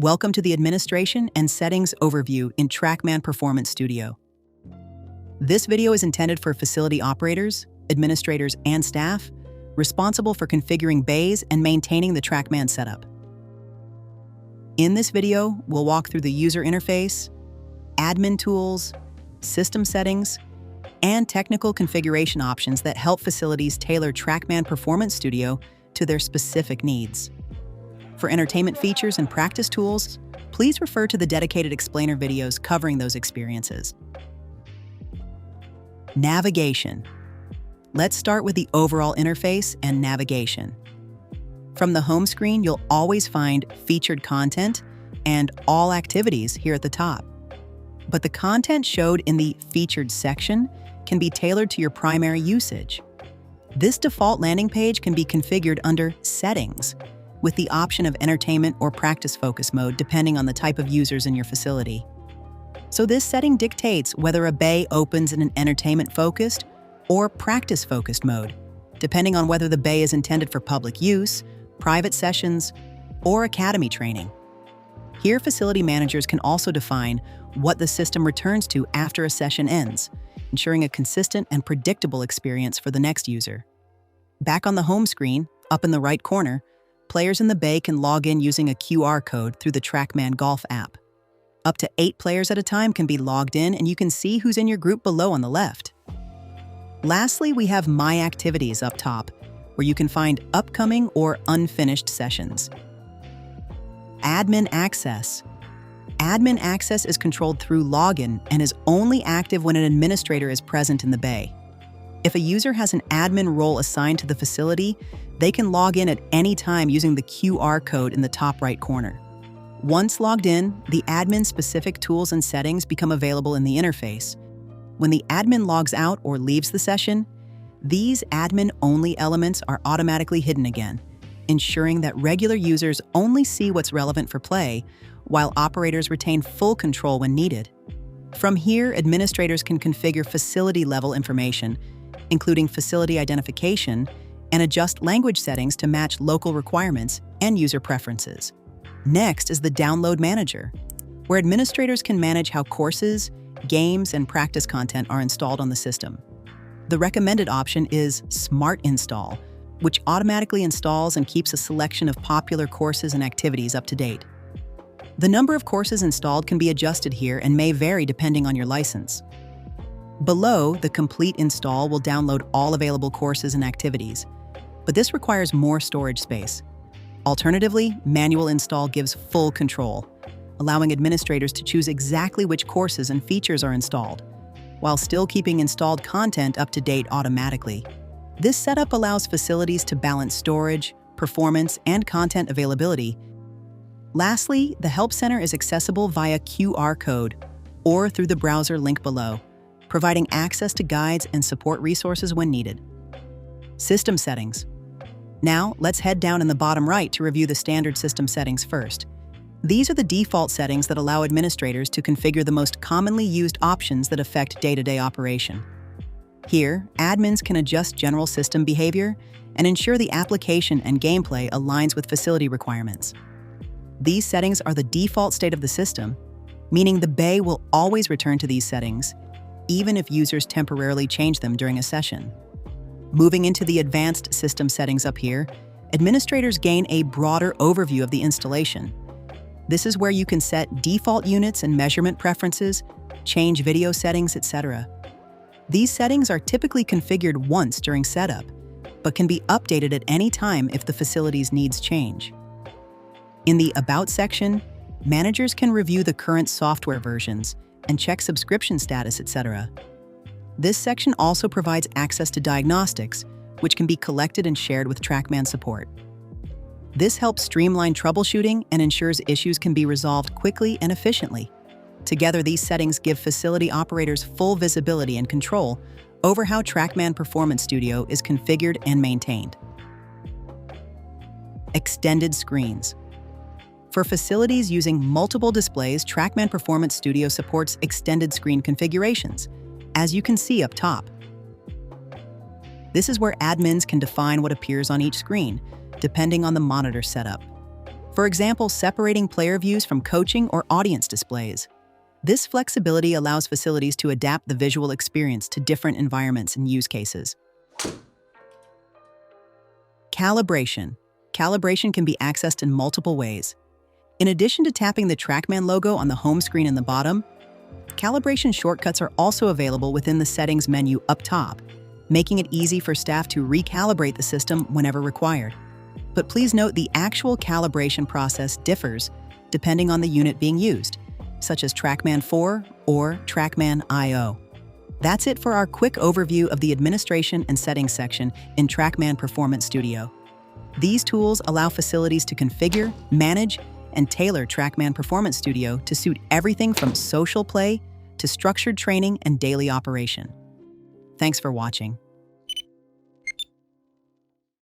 Welcome to the Administration and Settings Overview in Trackman Performance Studio. This video is intended for facility operators, administrators, and staff responsible for configuring bays and maintaining the Trackman setup. In this video, we'll walk through the user interface, admin tools, system settings, and technical configuration options that help facilities tailor Trackman Performance Studio to their specific needs. For entertainment features and practice tools, please refer to the dedicated explainer videos covering those experiences. Navigation. Let's start with the overall interface and navigation. From the home screen, you'll always find featured content and all activities here at the top. But the content showed in the featured section can be tailored to your primary usage. This default landing page can be configured under Settings, with the option of entertainment or practice focus mode depending on the type of users in your facility. So this setting dictates whether a bay opens in an entertainment-focused or practice-focused mode, depending on whether the bay is intended for public use, private sessions, or academy training. Here, facility managers can also define what the system returns to after a session ends, ensuring a consistent and predictable experience for the next user. Back on the home screen, up in the right corner, players in the bay can log in using a QR code through the Trackman Golf app. Up to 8 players at a time can be logged in, and you can see who's in your group below on the left. Lastly, we have My Activities up top, where you can find upcoming or unfinished sessions. Admin Access. Admin access is controlled through login and is only active when an administrator is present in the bay. If a user has an admin role assigned to the facility, they can log in at any time using the QR code in the top right corner. Once logged in, the admin-specific tools and settings become available in the interface. When the admin logs out or leaves the session, these admin-only elements are automatically hidden again, ensuring that regular users only see what's relevant for play, while operators retain full control when needed. From here, administrators can configure facility-level information, including facility identification, and adjust language settings to match local requirements and user preferences. Next is the Download Manager, where administrators can manage how courses, games, and practice content are installed on the system. The recommended option is Smart Install, which automatically installs and keeps a selection of popular courses and activities up to date. The number of courses installed can be adjusted here and may vary depending on your license. Below, the Complete Install will download all available courses and activities, but this requires more storage space. Alternatively, Manual Install gives full control, allowing administrators to choose exactly which courses and features are installed, while still keeping installed content up to date automatically. This setup allows facilities to balance storage, performance, and content availability. Lastly, the Help Center is accessible via QR code or through the browser link below, providing access to guides and support resources when needed. System settings. Now, let's head down in the bottom right to review the standard system settings first. These are the default settings that allow administrators to configure the most commonly used options that affect day-to-day operation. Here, admins can adjust general system behavior and ensure the application and gameplay aligns with facility requirements. These settings are the default state of the system, meaning the bay will always return to these settings, even if users temporarily change them during a session. Moving into the advanced system settings up here, administrators gain a broader overview of the installation. This is where you can set default units and measurement preferences, change video settings, etc. These settings are typically configured once during setup, but can be updated at any time if the facility's needs change. In the About section, managers can review the current software versions and check subscription status, etc. This section also provides access to diagnostics, which can be collected and shared with Trackman support. This helps streamline troubleshooting and ensures issues can be resolved quickly and efficiently. Together, these settings give facility operators full visibility and control over how Trackman Performance Studio is configured and maintained. Extended screens. For facilities using multiple displays, Trackman Performance Studio supports extended screen configurations, as you can see up top. This is where admins can define what appears on each screen, depending on the monitor setup. For example, separating player views from coaching or audience displays. This flexibility allows facilities to adapt the visual experience to different environments and use cases. Calibration. Calibration can be accessed in multiple ways. In addition to tapping the Trackman logo on the home screen in the bottom, calibration shortcuts are also available within the settings menu up top, making it easy for staff to recalibrate the system whenever required. But please note the actual calibration process differs depending on the unit being used, such as Trackman 4 or Trackman IO. That's it for our quick overview of the administration and settings section in Trackman Performance Studio. These tools allow facilities to configure, manage, and tailor Trackman Performance Studio to suit everything from social play to structured training and daily operation. Thanks for watching.